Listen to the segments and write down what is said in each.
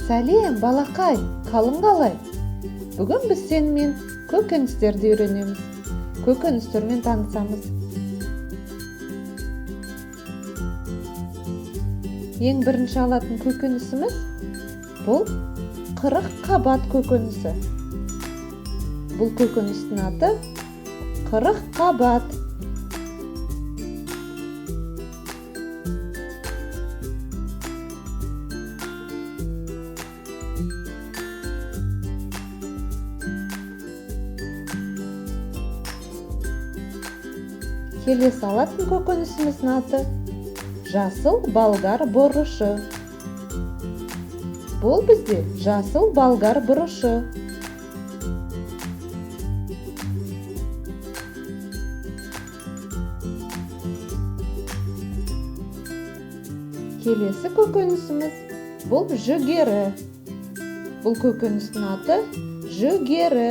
Сәлем, балақай, қалың қалай? Бүгін біз сенімен көкөністерді үйренеміз. Көкөністермен танысамыз. Ең бірінші алатын көкөнісіміз бұл 40 қабат көкөнісі. Бұл көкөністің аты 40 қабат. Келесі алатын көкөнісіміздің аты жасыл болгар бұрышы. Бұл бізде жасыл болгар бұрышы. Келесі көкөнісіміз бұл жүгері. Бұл көкөністің аты жүгері.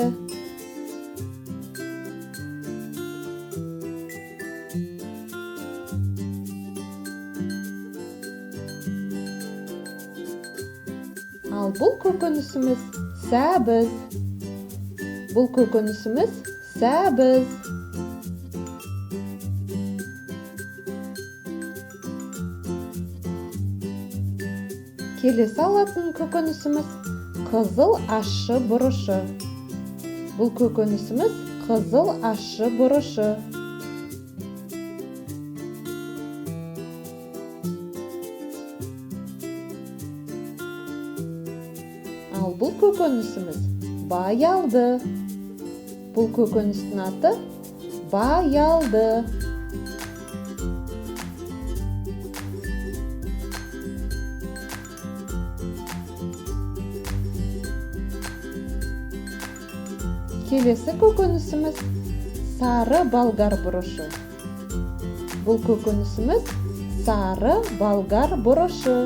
Ал бұл көкөнісіміз сәбіз. Бұл көкөнісіміз сәбіз. Келесі алатын көкөнісіміз қызыл ащы бұрышы. Бұл көкөнісіміз қызыл ащы бұрышы. Ал бұл көкөнісіміз баялды. Бұл көкөністің аты баялды. Келесі көкөнісіміз сары болгар бұрышы. Бұл көкөнісіміз сары болгар бұрышы.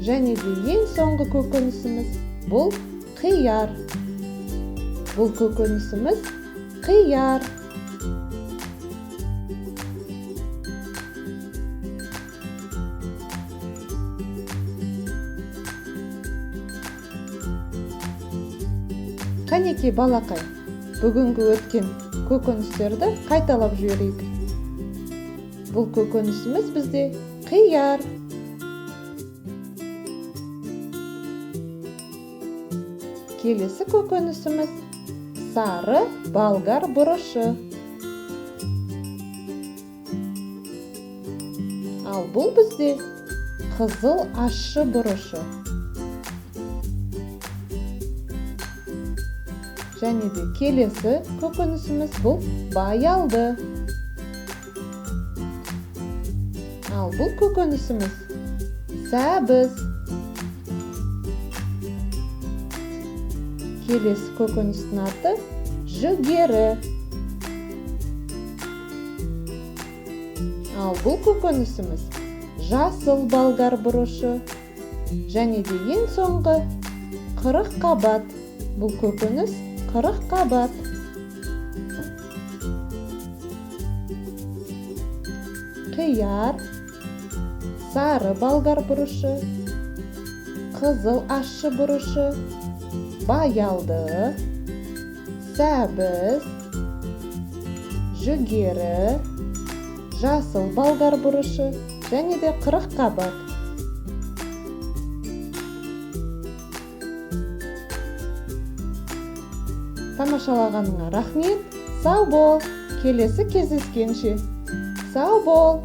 Және де ең соңғы көкөнісіміз бұл қияр. Бұл көкөнісіміз қияр. Қанекей балақай, бүгінгі өткен көкөністерді қайталап жіберейік. Бұл көкөнісіміз бізде қияр. Келесі көкөнісіміз сары болгар бұрышы. Ал бұл бізде қызыл ащы бұрышы. Және де келесі көкөнісіміз бұл баялды. Ал бұл көкөнісіміз сәбіз. Келесі көкөністің аты жүгері. Ал бұл көкөнісіміз жасыл болгар бұрышы. Және де ең соңғы 40 қабат. Бұл көкөніс 40 қабат. Қияр, сары болгар бұрышы, қызыл ащы бұрышы, баялды, сәбіз, жүгері, жасыл болгар бұрышы және де 40 қабат. Тамашалағаныңа рахмет. Сау бол. Келесі кездескенше. Сау бол.